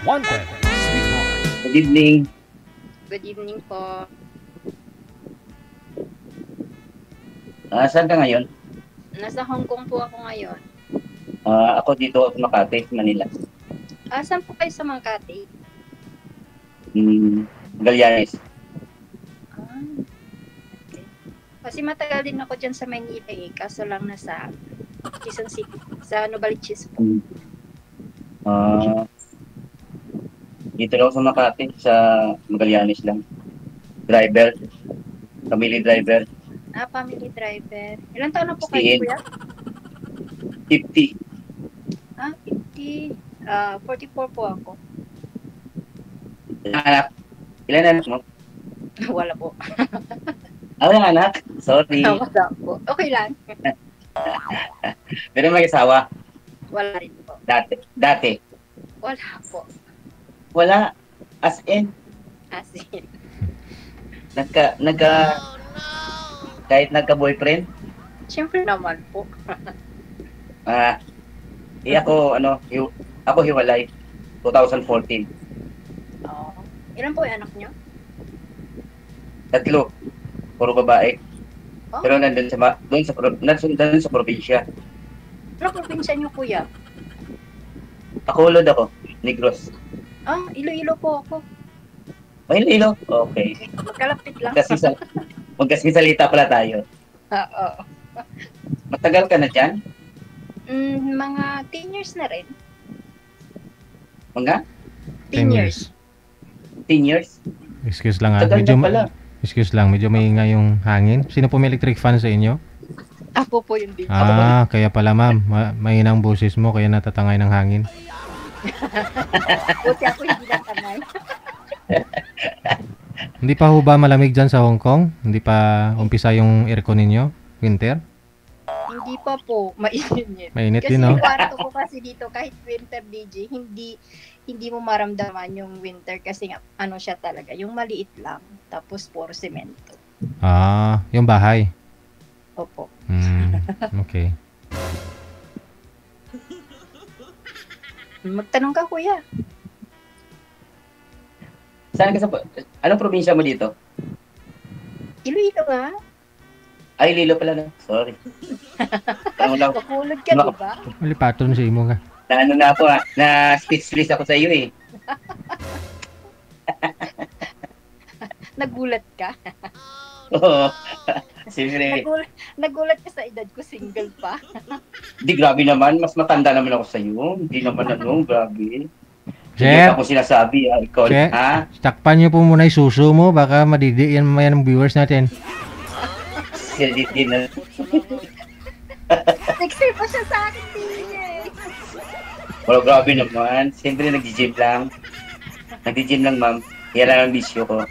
Wanted, Sweetheart. Good evening. Good evening po. Saan ka ngayon? Nasa Hong Kong po ako ngayon. Ako dito sa Makati, Manila. Saan po kayo sa Makati? Gallanes. Okay. Kasi matagal din ako dyan sa Manila kaso lang nasa Quezon City, sa Novaliches po. Dito lang sa Makati, sa Magallanes lang. Driver. Family driver. Family driver. Ilan taon na po kayo, kuya? 50. 50. 44 po ako. Ilang anak? Ilan anak mo? Wala po. Ilang anak? Sorry. Wala po. Okay lang. Pero may asawa? Wala rin po. Dati? Wala po. Wala. As in? As in. Kahit nagka-boyfriend? Siyempre naman po. Ako hiwalay. 2014. Ilan po yung anak nyo? 3. Puro babae. Pero nandun sa probinsya. Ano probinsya nyo, kuya? Bacolod ako. Negros. Iloilo po ako. Iloilo? Okay. Magkalapit lang. Magkasisalita pala tayo. Oo. Matagal ka na dyan? Mga 10 years na rin. Mga? 10 years. 10 years? Excuse lang Tagal na pala. Excuse lang, medyo maingay yung hangin. Sino po may electric fan sa inyo? Ako po yung dito. Kaya pala ma'am, mahinang boses mo kaya natatangay ng hangin. Buti ako hindi natangay. Hindi pa ho ba malamig dyan sa Hong Kong? Hindi pa umpisa yung aircon ninyo? Winter? Hindi pa po. Mainit. Mainit Kasi din, no? yung kwarto ko kasi dito, kahit winter, DJ, hindi mo maramdaman yung winter kasi nga, siya talaga, yung maliit lang, tapos puro semento. Yung bahay. Opo. Okay. Magtanong ka, kuya. Saan ka anong probinsya mo dito? Iloilo nga. Iloilo pala na. Sorry. Bacolod ka, diba? Malipaton sa imo nga. Na ako na speechless ako sa iyo eh. Nagulat ka? Oo. Siyempre. Nagulat ka sa edad ko, single pa. Hindi, grabe naman. Mas matanda naman ako sa iyo. Hindi naman grabe. Chef? Hindi ako sinasabi, ikaw. Chef, ha? takpan niyo po muna yung suso mo. Baka madidiin mamaya ng viewers natin. Hindi na. Sexy pa siya sa akin, DJ. Wala, grabe naman. Siyempre, nag-gym lang. Nag-gym lang, ma'am. Yan lang ang bisyo ko.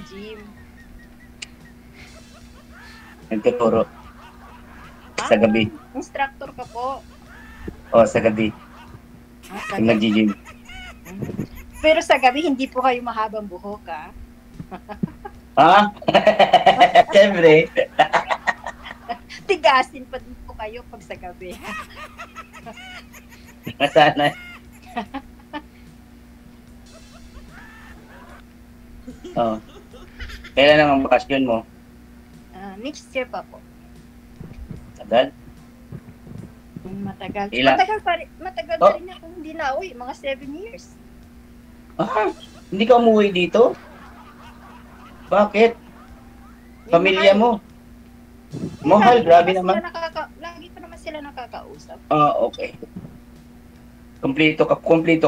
Gym. Nagtuturo. Sa gabi. Instructor ka po. Sa gabi. Sa Yung nag-gym. Pero sa gabi, hindi po kayo mahabang buhok, ha? Siyempre. Tigasin pa din po kayo pag sa gabi. Sana. Kailan lang ang bakasyon mo? Next year pa po. Tagal? Matagal. Ilan? Matagal pa rin ako hindi na uwi. Mga 7 years. Hindi ka umuwi dito? Bakit? Pamilya mo? Mahal, grabe naman. Lagi pa naman sila nakakausap. Okay. Kompleto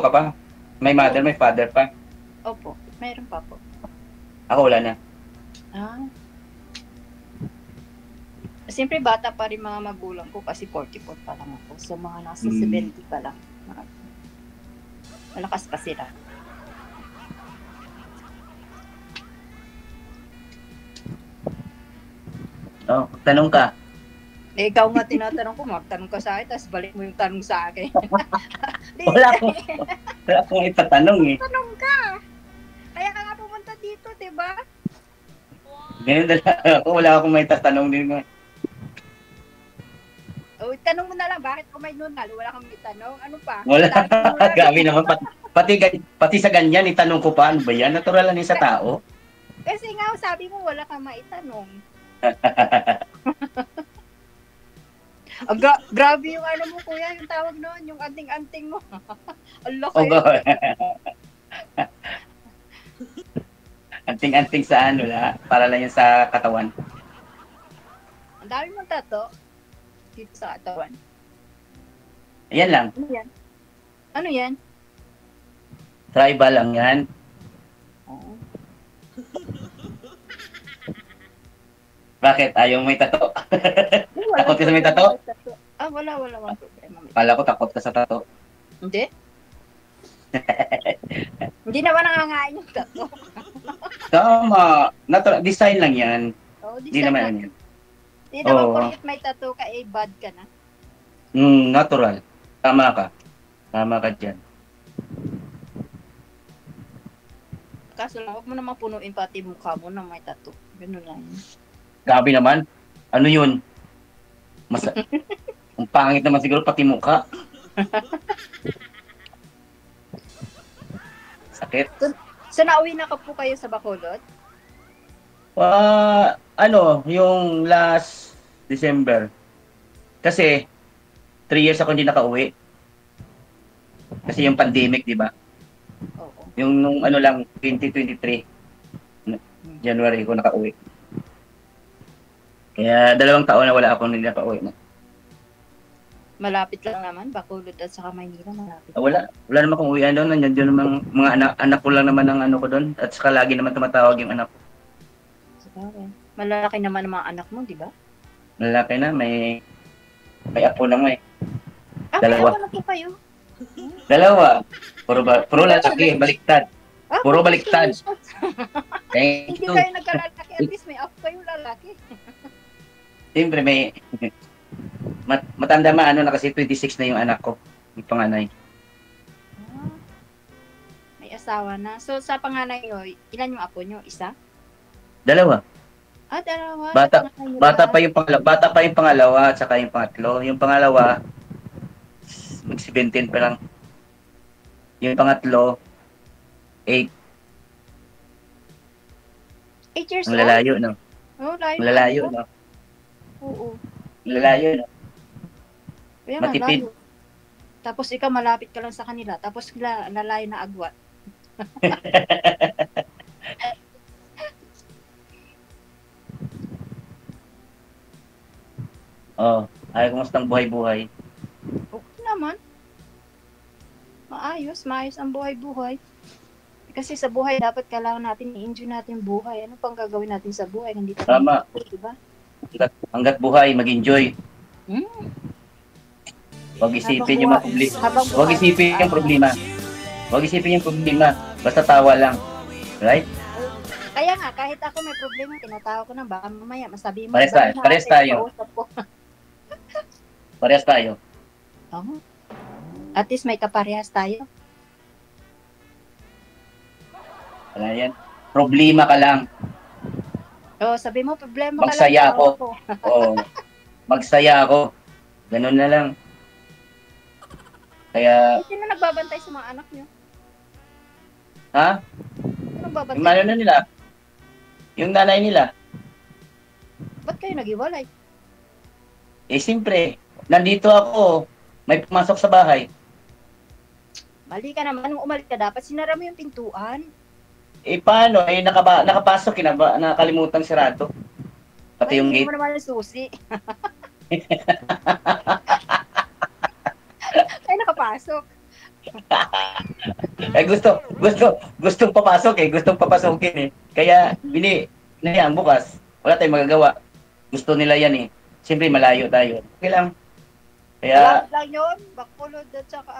ka pa? May mother, may father pa? Opo, mayroon pa po. Ako wala na. Siyempre bata pa rin mga magulang ko kasi 44 pa lang ako. So mga nasa 70 pa lang. Malakas pa sila. Tanong ka. Ikaw nga tinatanong ko, magtanong ka sa akin, tapos balik mo yung tanong sa akin. Wala akong itatanong eh. Tanong ka! Kaya ka nga pumunta dito, diba? Ganun talaga ako, wala akong may tatanong din mo. Tanong mo na lang, bakit ko may nunal? Wala kang may tanong? Ano pa? Wala. Gabi naman, Pati sa ganyan, itanong ko pa, ano ba yan? Natural lang yun sa tao. Kasi nga, sabi mo, wala kang maitanong. Grabe yung ano mo, kuya, yung tawag noon, yung anting-anting mo. Allah Oh, kayo. Anting-anting sa ano la, para lang yan sa katawan. Ang dami mong tato dito sa katawan. Ayan lang, Ano yan? Ano yan? tribal lang yan. Oo. Bakit? Ayaw may tato? Wala Takot ka sa may tato? Ah, wala walang problema. Kala ko takot ka sa tato. Hindi? Hindi naman nangangain yung tato. Tama. Natural, design lang yan. Oh, Hindi naman yan. Hindi naman Oo. porkit may tato ka, bad ka na. Natural. Tama ka. Tama ka dyan. Kaso lang, huwag mo naman punuin pati mukha mo na may tato. Ganun lang yun. Gabi naman. Ano yun? Ang pangit naman siguro pati mukha. Sakit. So, nauwi na ka po kayo sa Bacolod? Yung last December. Kasi 3 years ako hindi nakauwi. Kasi yung pandemic, di ba? Oo. Yung nung ano lang 2023 January ko nakauwi. Kaya 2 taon na wala akong hindi nakauwi. Malapit lang naman, Bacolod at saka Maynila, malapit. Wala naman akong uwian doon. Nandiyan naman mga anak ko lang naman ang ano ko doon. At saka lagi naman tumatawag yung anak ko. Sabagay. Malalaki naman ang mga anak mo, di ba? Lalaki na, may apo na nga eh. Ah, Dalawa. may apo na po kayo. 2. Puro lalaki, baliktad. Ah, Puro baliktad. congratulations. Thank Hindi you. kayo nagkalalaki, at least may apo kayong lalaki. Siyempre may matanda na kasi 26 na yung anak ko. Yung panganay. Ah, may asawa na. So, sa panganay nyo, ilan yung apo nyo? Isa? 2. Ah, dalawa. Bata- Sa panganay nyo Bata lahat. pa yung pangalawa at saka yung pangatlo. Yung pangalawa mag-17 pa lang. Yung pangatlo 8. 8 years Ang old? lalayo, no? Oh, layo. Ang lalayo, ano? no? Oo. Ang lalayo, no? Kaya nga, Matipid. layo. Tapos ikaw malapit ka lang sa kanila. Tapos sila lalayo na agwat. Oh, ay kumusta ang buhay-buhay? Okay naman. Maayos ang buhay-buhay. Kasi sa buhay, dapat kailangan natin i-enjoy natin yung buhay. Ano pang gagawin natin sa buhay? Hindi pa Tama. diba? Hanggat buhay, mag-enjoy. Hmm? Huwag isipin yung mga problema. Habang Huwag isipin yung problema. Huwag isipin yung problema. Basta tawa lang. Right? Kaya nga, kahit ako may problema, tinatawa ko na, baka mamaya masabi mo. Parehas tayo. Kausap ko. Parehas tayo. Oo. At least may kaparehas tayo. Wala yan. Problema ka lang. Oo, sabi mo, problema ka Magsaya lang. ako. Tawa ko. Oo. Magsaya ako. Ganun na lang. Kaya, Sino nagbabantay sa mga anak niyo? ha? Sino nagbabantay? Yung ano na nila? Yung nanay nila. Ba't kayo nag-iwalay? Eh, siyempre, nandito ako. May pumasok sa bahay. Mali ka naman. Nung umalis ka, dapat sinara mo yung pintuan. Eh, paano? Eh, nakapasok, nakalimutan sirado. Pati yung Hindi gate. mo naman yung susi. Ay, nakapasok. Eh, gustong papasok eh. Gustong papasokin eh. Kaya, hinayaan bukas. Wala tayong magagawa. Gusto nila yan eh. Siyempre, malayo tayo. Okay lang. Kaya, Lapit lang yun. Bacolod at saka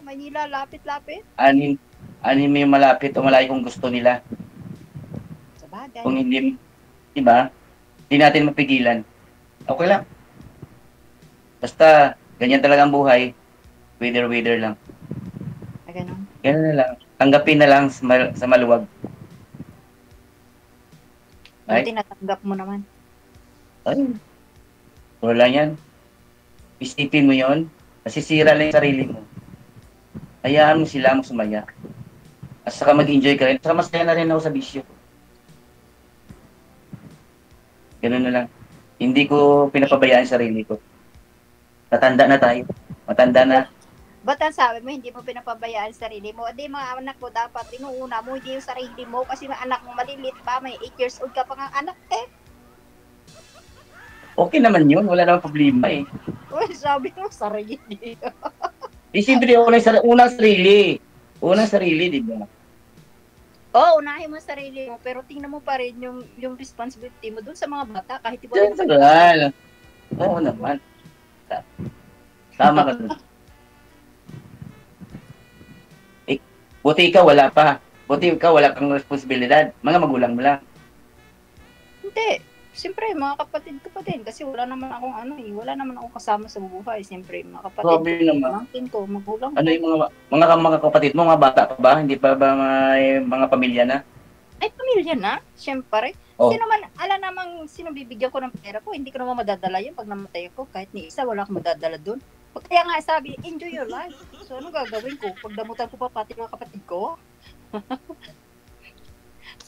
Manila, lapit-lapit. anim yung malapit o malayo kung gusto nila. Sa bagay. Kung hindi, di ba? Hindi natin mapigilan. Okay lang. Basta, ganyan talaga ang buhay. Wither lang. Ganun. Ganun na lang. Tanggapin na lang sa maluwag. Buti natanggap mo naman. Ay, wala yan. Isipin mo yon, masisira lang yung sarili mo. Hayaan mo sila mo sumaya. At saka mag-enjoy ka rin. At saka masaya na rin ako sa bisyo. Ganun na lang. Hindi ko pinapabayaan sarili ko. Tatanda na tayo. Matanda na. Ba't ang sabi mo, hindi mo pinapabayaan sarili mo? Di mga anak mo, dapat inuuna mo, hindi yung sarili mo. Kasi mga anak mo malilit pa, may 8 years old ka pa nga anak eh. Okay naman yun. Wala namang problema eh. Uy, sabi mo, sarili. Siyempre, unang sarili. Unang sarili, di ba? Oo, unahin mo sarili mo, pero tingnan mo pa rin yung responsibility mo dun sa mga bata, kahit di ba General. Oo naman. Tama ka dun. Buti ikaw wala pa. Buti ikaw wala kang responsibilidad. Mga magulang mo lang. Hindi. Siyempre, mga kapatid ko pa din. Kasi wala naman akong wala naman akong kasama sa buhay. Siyempre, mga kapatid Grabe naman. pamangkin ko, magulang Ano ko. yung mga kapatid mo, mga bata pa ba? Hindi pa ba may mga pamilya na? Ay, pamilya na. Siyempre. Oh. Sino man, sino bibigyan ko ng pera ko, hindi ko naman madadala yun pag namatay ako. Kahit ni isa, wala akong madadala dun. Kaya nga sabi, enjoy your life. So, ano gagawin ko? Pagdamutan ko pa pati mga kapatid ko?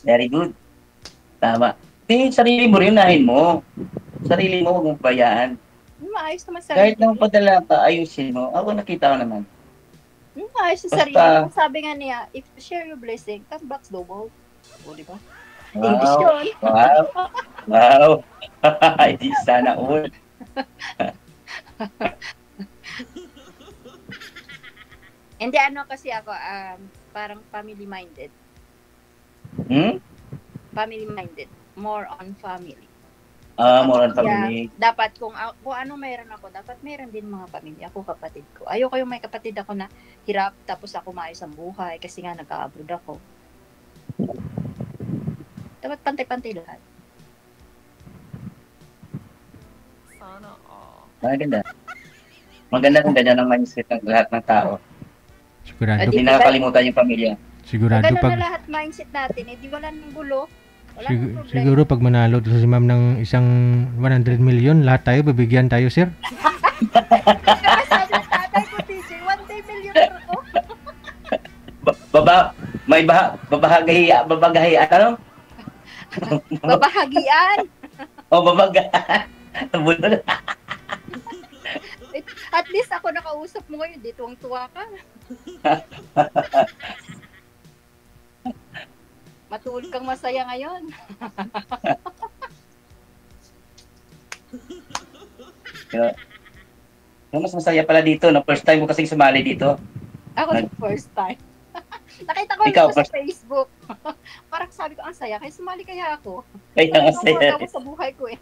Very good. Tama. Sarili mo rin, unahin mo. Sarili mo, huwag mong bayaan. Maayos naman sarili. Kahit nang padala ka, ayusin mo. Ako nakita ko naman. Maayos sa sarili. Sabi nga niya, if you share your blessing, come back double. O, di ba? English yun. Wow. Wow. Hindi sana all. Hindi, kasi ako, parang family-minded. Family-minded. More on family. More on family. Dapat kung ano mayroon ako, dapat mayroon din mga pamilya ko, kapatid ko. Ayoko yung may kapatid ako na hirap, tapos ako maayos ang buhay kasi nga nag-abroad ako. Dapat pantay-pantay lahat. Sana all. Maganda. Maganda kung ganyan ang mindset ng lahat ng tao. Sigurado. Hindi nakakalimutan yung pamilya. Sigurado Ganun pag na lahat mindset natin, di wala nang gulo. Wala nang problema. siguro pag manalo si ma'am ng isang 100 million, lahat tayo bibigyan tayo, sir. Kaya sabi ng tatay ko, TJ, 1 day millionaire ako. Babagahi, ano? Babahagian. Babagahan. At least ako nakausap mo ngayon, di tuwang-tuwa ka. Matulog kang masaya ngayon. Mas masaya pala dito, no? First time ko kasing sumali dito. Ako the first time. Nakita ko Ikaw, ito sa Facebook. Parang sabi ko, ang saya. Kaya sumali kaya ako. Kaya Parang masaya. ako sa buhay ko eh.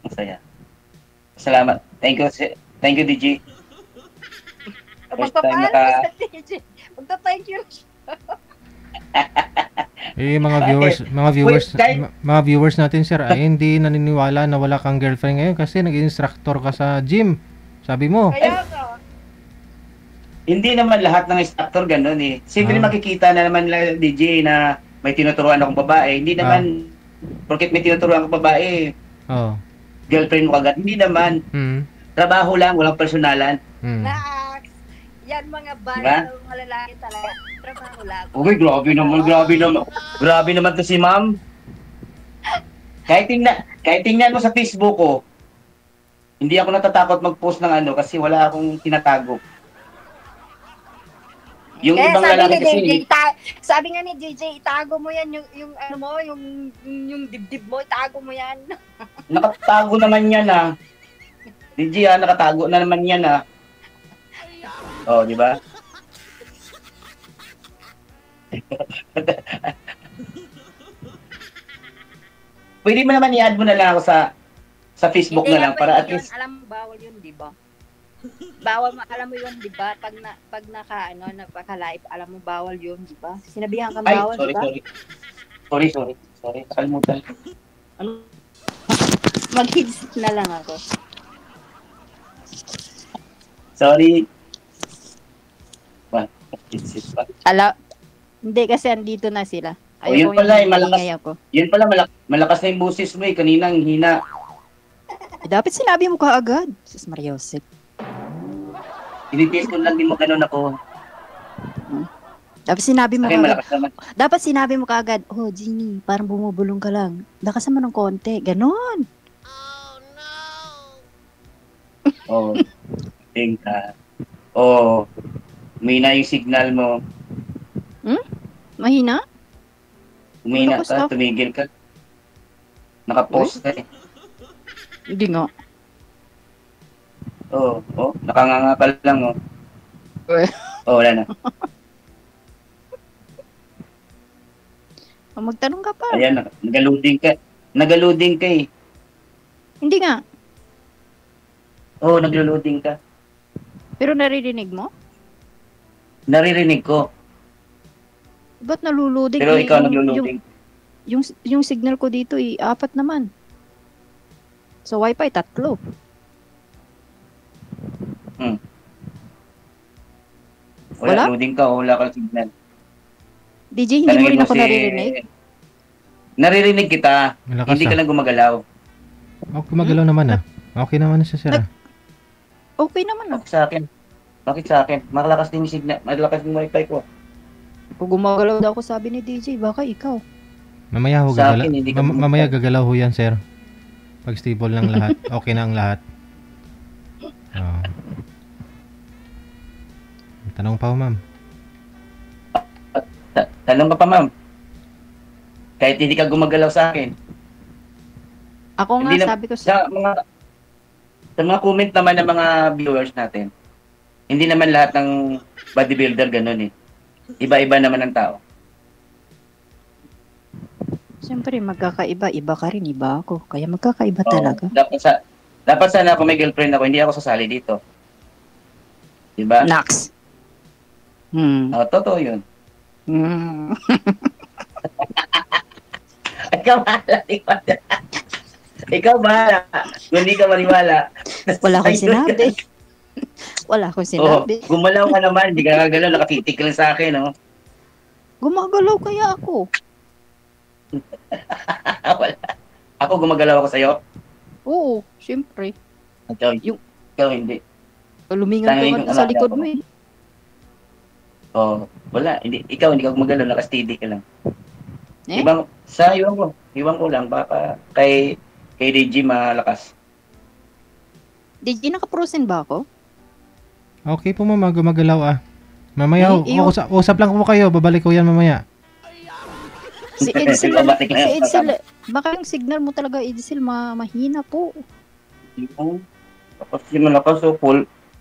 Masaya. Salamat. Thank you, DJ. First time Magpapaalam naka- sa TJ. Magta-thank you. Mga viewers natin, sir, ay hindi naniniwala na wala kang girlfriend ngayon kasi nag-instructor ka sa gym. Sabi mo. Kaya ka. Hindi naman lahat ng instructor ganun eh. Siyempre Ah. makikita na naman lang DJ na may tinuturuan akong babae. Hindi naman, porket may tinuturuan akong babae, Oh. girlfriend mo agad. Hindi naman. Trabaho lang, walang personalan. Nax. Yan mga Diba? bala, mga lalaki talaga. Trabaho lang. Okay, grabe naman. Grabe naman to si ma'am. Kahit tingnan mo sa Facebook ko, hindi ako natatakot mag-post ng ano kasi wala akong tinatago. Yung Kaya ibang sabi lalaki ni kasi, DJ, sabi nga ni DJ, itago mo yan yung ano mo, yung dibdib mo, itago mo yan. nakatago naman yan ah. DJ nakatago na naman yan ah. Oh, di ba? Pwede mo naman i-add mo na lang ako sa Facebook Hindi na lang nga para pwede at least yun. Alam mo, bawal yun, di ba? Bawal mo, alam mo yun, di ba? Pag nagpaka-live, alam mo, bawal yun, di ba? Sinabihan kang ay, bawal, di ba? sorry. Nakalimutan. Ano? Mag-headset na lang ako. Sorry. Hindi kasi andito na sila. Oh, yun pala, malakas. Ingay ako. Yun pala, malakas na yung boses mo eh. Kanina, ang hina. Dapat sinabi mo kaagad. Sus Maria Jose. Tinitiis ko lang din mo ganun ako. Dapat sinabi mo Akin kaagad. malakas naman. Dapat sinabi mo kaagad. Oh, Ginny, parang bumubulong ka lang. Lakasan mo ng konti. Ganon. Oh, tingka. Oh, umina yung signal mo. Mahina? Umina Tapos ka, ako. tumigil ka. Nakapost ka eh. Hindi nga. Nakanganga ka lang oh. Eh. Wala na. Magtanong ka pa. Ayan, nagaloading ka. Nagaloading ka eh. Hindi nga. Naglo-loading ka. Pero naririnig mo? Naririnig ko. Ba't naluluding? Pero ikaw Yung- naglo-loading. Yung signal ko dito, 4 naman. Sa wifi, 3. Wala? Loading ka o wala kang signal. DJ, hindi mo Tanungin rin mo ako si- naririnig? Naririnig kita. Malakas Hindi ka lang gumagalaw. Gumagalaw naman ah. Okay naman siya, sir. ah. Okay naman ah. Bakit sa akin? Bakit sa akin? Malakas din yung signal. Malakas yung wifi ko. Pag gumagalaw daw ako sabi ni DJ, baka ikaw. Mamaya ho Sa gagalaw. akin, hindi ka Mamaya gagalaw ho yan, sir. Pag stable ng lahat. Okay na ang lahat. Oh. Tanong pa ho, ma'am. Tanong ka pa, ma'am. Kahit hindi ka gumagalaw sa akin. Ako nga, Hindi na- sabi ko Sa mga comment naman ng mga viewers natin, hindi naman lahat ng bodybuilder ganun eh. Iba-iba naman ang tao. siyempre magkakaiba. Iba ka rin, iba ako. Kaya magkakaiba Oo. talaga. Dapat sana kung may girlfriend ako, hindi ako sasali dito. Diba? Nax. Totoo yun. Hmm. Ikaw bahala. Ikaw bahala. Kung hindi ka maniwala. Wala akong sinabi. Wala akong sinabi. Gumalaw ka naman. Hindi ka gagalaw. Nakatitik lang sa akin. Oh. Gumagalaw kaya ako. Wala. Ako gumagalaw ako sa'yo. Oo, siyempre. Ikaw hindi. Lumingan Tanungin ka ko sa lang likod ako. mo eh. Wala. Ikaw hindi ka gumagalaw. Nakasteady ka lang. Eh? Iwan ko lang. Baka kay DJ malakas. DJ, naka-frozen ba ako? Okay po, ma'am. Gumagalaw ah. Mamaya ho. Eh, iyo. Usap lang po kayo. Babalik ko yan mamaya. Si Edsel, Babatik lang si yan. Edsel, baka yung signal mo talaga, Edsel, mahina po. Tapos yung malakas.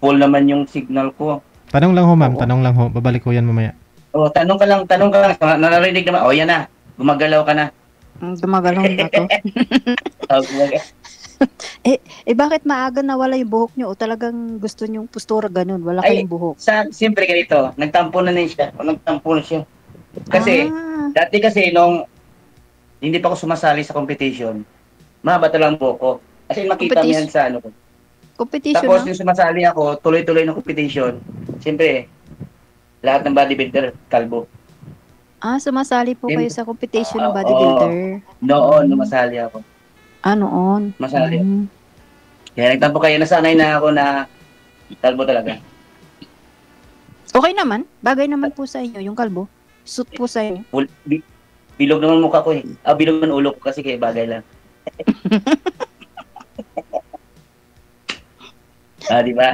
Full naman yung signal ko. Tanong lang ho, ma'am. Oo. Tanong lang ho. Babalik ko yan mamaya. Tanong ka lang. Narinig naman. Yan na. Gumagalaw ka na. Gumagalaw na ako. Bakit maaga nawala yung buhok nyo? O talagang gusto nyong postura ganun? Wala Ay, kayong buhok? Siyempre ganito. Nagtampo na siya. Nagtampo na siya. Kasi, Ah, dati kasi nung hindi pa ako sumasali sa competition, mahaba lang po ko. Kasi makita mo yan sa ano ko. competition Tapos na? yung sumasali ako, tuloy-tuloy ng competition. Siyempre, lahat ng bodybuilder, kalbo. Sumasali po kayo Siyempre. sa competition ng Oo. bodybuilder. Noon, sumasali ako. Noon? Masali. Mm. Kaya nagtampo kayo, nasanay na ako na kalbo talaga. Okay naman. Bagay naman po sa inyo, yung kalbo. Suit po sa inyo. Bilog naman mukha ko eh. Bilog naman ulo ko kasi kaya bagay lang. Di ba?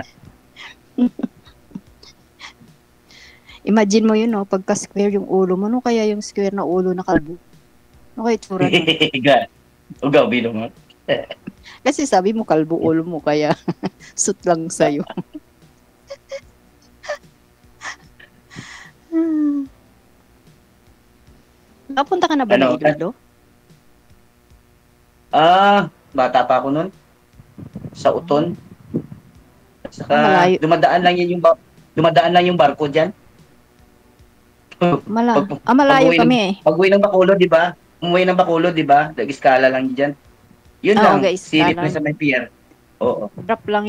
Imagine mo yun, no? Pagka-square yung ulo mo, no? Kaya yung square na ulo na kalbo. No, kaya tsura nun. Ugaw, bilog mo. Kasi sabi mo kalbo ulo mo, kaya suit lang sa'yo. Napunta ka na ba Ano? ng Iloilo? Bata pa ako nun. Sa Uton. At saka, Malayo. dumadaan lang yung barko dyan. Malayo Pag-uwi kami eh. Pag-uwi ng Bacolod, di ba? Umuwi ng Bacolod, di ba? Nag-iskala lang dyan. Yun lang, Okay, silip iskala. na sa may pier. Oo. Drop lang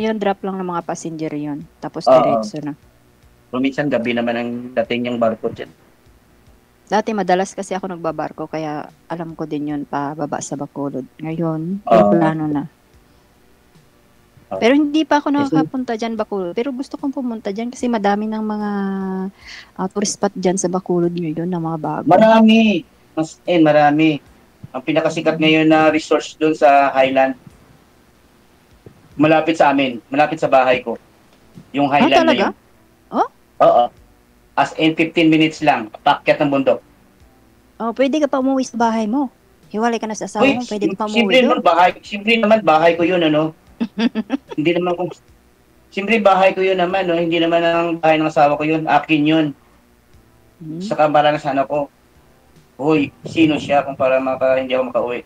ng mga passenger yun. Tapos Oo. diretso na. Pero minsan gabi naman ang dating yung barko dyan. Dati madalas kasi ako nagbabarko, kaya alam ko din yun pababa sa Bacolod. Ngayon, Oo. plano na. Pero hindi pa ako Yes, nakakapunta dyan, Bacolod. Pero gusto kong pumunta dyan kasi madami ng mga tourist spot dyan sa Bacolod ngayon na mga bago. Marami. Marami. Ang pinakasikat ngayon na resource doon sa Highland. Malapit sa amin. Malapit sa bahay ko. Yung Highland na talaga? yun. Oh? Oo. As in 15 minutes lang. Paakyat ng bundok. Oh, pwede ka pa umuwi sa bahay mo. Hiwalay ka na sa asawa mo, pwede ka pa siyempre umuwi naman doon. siyempre naman bahay ko yun, ano? Hindi naman kung siyempre bahay ko yun naman, no? Hindi naman ang bahay ng asawa ko yun, akin yun. Saka parang sa anak ko, hoy, sino siya kung para hindi ako makauwi?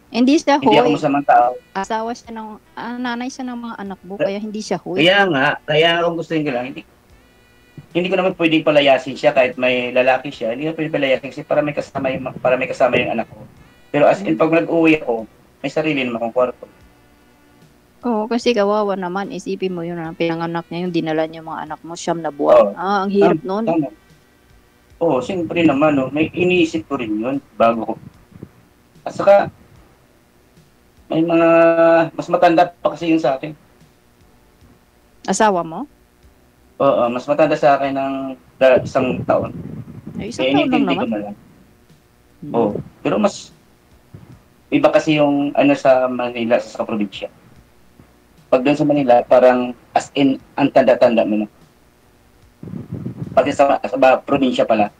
Hindi siya Hindi ako hoy. masamang tao. Asawa siya ng, nanay siya ng mga anak mo, kaya hindi siya hoy. Kaya kung gusto ko lang, hindi ko naman pwedeng palayasin siya kahit may lalaki siya. Hindi ko pwedeng palayasin kasi para may kasama yung anak ko. Pero as in, pag nag-uwi ako, may sarili naman akong kwarto. Oo, kasi kawawa naman. Isipin mo yun, pinanganak niya yung dinala niya mga anak mo, siyam na buwan. Ang hirap nun. Tama. Oo, siyempre naman, no, may iniisip ko rin yun bago ko. At saka, may mga mas matanda pa kasi yun sa akin. Asawa mo? Oo, mas matanda sa akin ng isang taon. Ay, isang taon lang inintindi naman. ko na lang. Oo, pero mas iba kasi yung ano sa Manila sa probinsya. Pag doon sa Manila, parang as in, ang tanda-tanda mo na. Pag sa probinsya pala.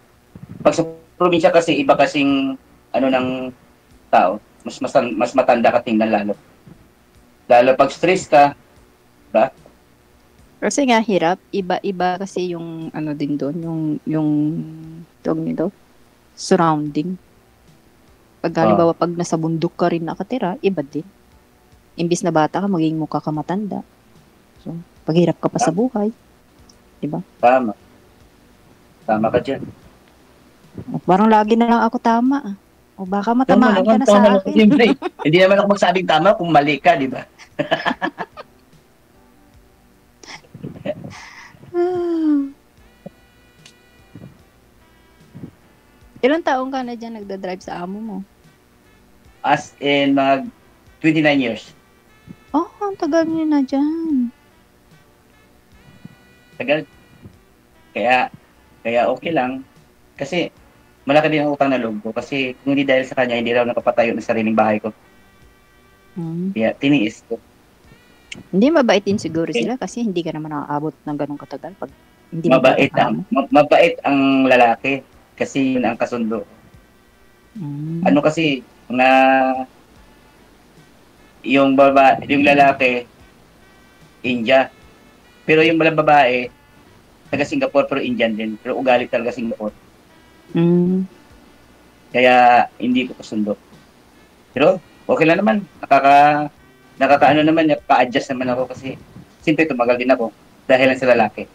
Pag sa probinsya kasi, iba kasing ano ng tao. Mas matanda ka tingnan lalo. Lalo pag stress ka, ba? Kasi nga hirap, iba-iba kasi yung ano din doon, yung tawag nito, surrounding. Pag halimbawa, pag nasa bundok ka rin nakatira, iba din. Imbis na bata ka, magiging mukha ka matanda. So, paghirap ka pa sa buhay. Diba? Tama. Tama ka dyan. Parang lagi na lang ako tama. O baka matamaan ka na sa akin. Siyempre, hindi naman ako magsabing tama kung mali ka, di ba? Ilang taong ka na dyan nagda-drive sa amo mo? As in, mga 29 years. Oh, ang tagal niyo na dyan. Tagal. Kaya okay lang. Kasi, malaki din ang utang na loob ko. Kasi, kung hindi dahil sa kanya, hindi raw nakapatayo ng sariling bahay ko. Kaya, tiniis ko. Hindi mabait din siguro sila kasi hindi ka naman nakakaabot ng ganong katagal pag hindi mabait ang lalaki kasi yun ang kasundo. Ano kasi na yung lalaki India. Pero yung babae taga Singapore pero Indian din. Pero ugali talaga Singapore. Kaya hindi ko kasundo. Pero okay lang naman. Nakakaano naman, nakaka-adjust naman ako kasi simple tumagal din ako dahil lang sa lalaki.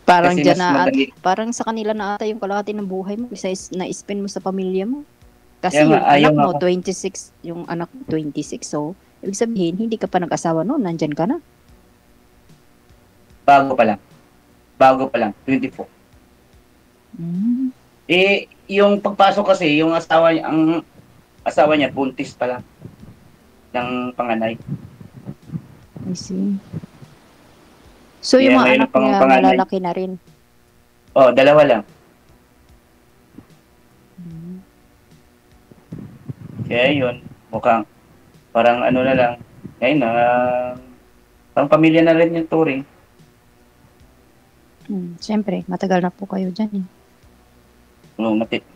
Parang kasi dyan na, parang sa kanila na ata yung kalahati ng buhay mo isa na-spend mo sa pamilya mo. Kasi yung anak mo, 26, yung anak mo, 26. So, ibig sabihin, hindi ka pa nag-asawa noon, nandyan ka na. Bago pa lang, 24. Yung pagpasok kasi, yung ang asawa niya, buntis pa lang. Ng panganay. I see. So, yung mga anak niya malalaki na rin? Oh, dalawa lang. Kaya yun, mukhang parang ano na lang. Ngayon na, parang pamilya na rin yung touring. Siyempre, matagal na po kayo dyan.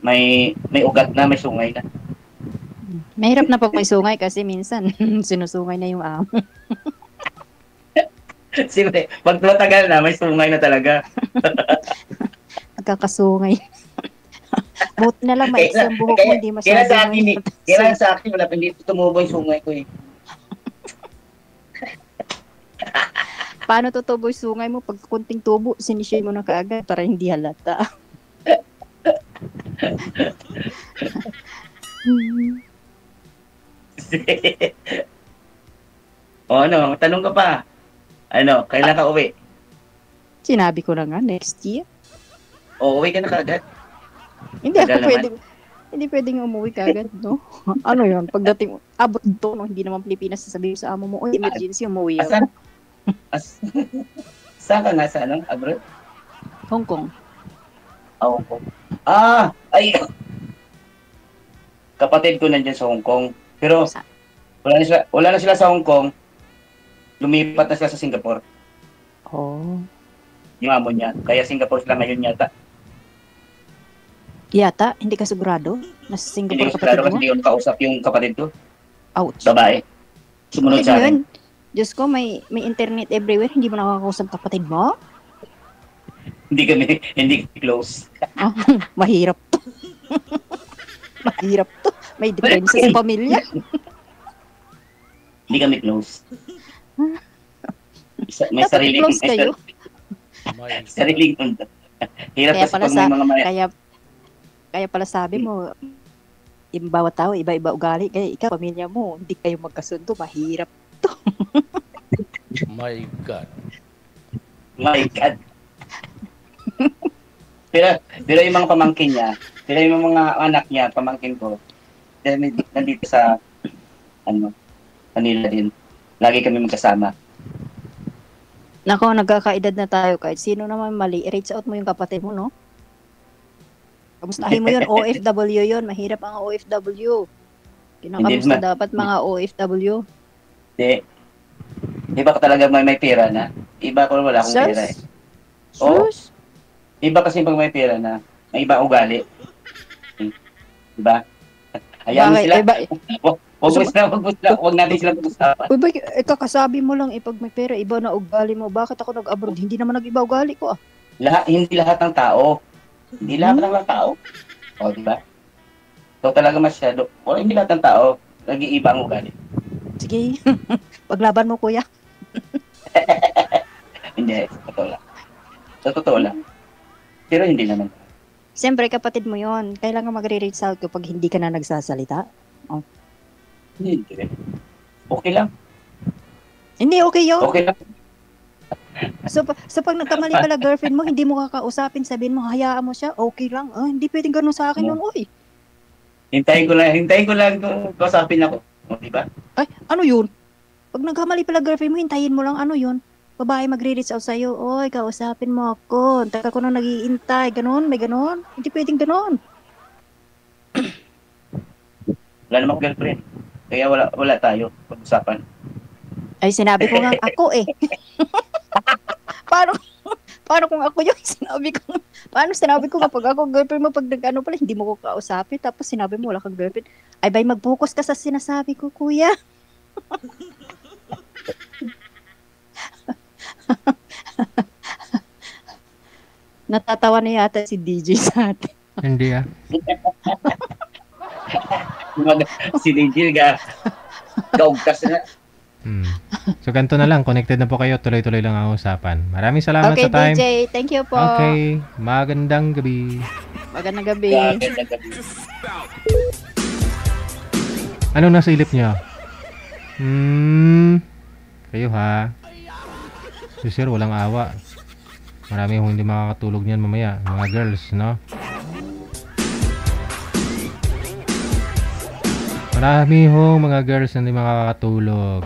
May ugat na, may sungay na. Mahirap na po may sungay kasi minsan sinusungay na yung amo. Siyempre, pag matagal na, may sungay na talaga. Nagkakasungay. Buti na lang maiksi ang buhok mo, hindi masyado. Kaya sa akin, wala, hindi tumubo yung sungay ko eh. Paano tutubo yung sungay mo? Pag kunting tubo, sinishare mo na kaagad para hindi halata. O ano, tanong ka pa. Ano, kailan ka uwi? Sinabi ko na nga, next year. O, uwi ka na kaagad. Hindi ako pwede. Hindi pwedeng umuwi kagad, no? Ano yun? Pagdating, abot to, no? Hindi naman Pilipinas, sasabihin sa amo mo, "Uy, emergency, umuwi Asan? ako." Saan ka nga sa ano? Abroad? Hong Kong. Hong Kong. Ay, kapatid ko nandiyan sa Hong Kong. Pero Sa- wala na sila sa Hong Kong. Lumipat na sila sa Singapore. Oh. Yung amo niya. Kaya Singapore sila ngayon yata. Yata, hindi ka sigurado? Nasa Hindi Singapore ko sigurado kapatid kasi mo? hindi ko nakausap yung kapatid ko. Ouch. Babae. Sumunod Kapatid sa mo yun? akin. Diyos ko, may internet everywhere. Hindi mo nakakausap kapatid mo? Hindi close. Oh, mahirap to. Mahirap to. May depensa sa pamilya. Hindi kami close. May Dapat sariling close kayo. sariling mundo. Hirap Kaya kasi pala pag may mga maya. Kaya pala sabi mo, yung bawat tao, iba-iba ugali. Kaya ikaw, pamilya mo, hindi kayo magkasundo. Mahirap. My God. My God. pero yung mga pamangkin niya, pero yung mga anak niya, pamangkin ko, nandito sa, Manila din. Lagi kami magkasama. Nako, nagkakaedad na tayo. Kahit sino naman mali, reach out mo yung kapatid mo, no? Kamustahin mo yun, OFW yun. Mahirap ang OFW. Kinakamusta Hindi dapat mga OFW. Iba ka talaga may pera na. Iba ko wala akong pera eh. Oo. Sus? Iba kasi pag may pera na, may iba ugali. Diba? Hayaan mo Bakit? sila. Huwag natin sila pag-usapan. Uy, kakasabi mo lang, pag may pera, iba na ugali mo. Bakit ako nag-abroad? Hindi naman nag-iba ugali ko, ah. Hindi lahat ng tao. Hindi lahat ng tao. O, diba? So talaga masyado. Hindi lahat ng tao. Nag-iiba ang ugali. Sige, paglaban mo, kuya. Hindi, sa totoo lang. Pero hindi naman. Siyempre, kapatid mo yon. Kailangan magre-reach out kapag hindi ka na nagsasalita. Hindi. Okay lang. Hindi, okay yun. Okay lang. So pag nagkamali pala girlfriend mo, hindi mo kakausapin, sabihin mo, hayaan mo siya, okay lang. Hindi pwedeng ganun sa akin yun, uy. Hintayin ko lang kung kausapin ako. O, diba? Ay, ano yun? Pag nagkamali pala girlfriend mo, hintayin mo lang, ano yun? Babae magre-reach out sa'yo, oy, kausapin mo ako. Taka ko na nag-iintay. Ganon, may ganon. Hindi pwedeng ganon. Wala namang girlfriend. Kaya wala tayo pag-usapan. Ay, sinabi ko nga ako eh. Paano kung ako yung sinabi ko? Paano sinabi ko kapag ako girlfriend mo, pag nag-ano pala, hindi mo ko kausapin, tapos sinabi mo wala kang girlfriend. Ay, bay, mag-focus ka sa sinasabi ko, kuya. Natatawa na yata si DJ sa atin. Hindi ah. Si Digil kaugkas na. So ganito na lang, connected na po kayo, tuloy-tuloy lang ang usapan. Maraming salamat Okay, sa time. DJ, thank you po. Okay, magandang gabi. Magandang gabi. Ano nasa ilip niya? Kayo ha. Si sir, walang awa. Marami hong hindi makakatulog niyan mamaya. Mga girls, no? Marami hong mga girls na hindi makakatulog.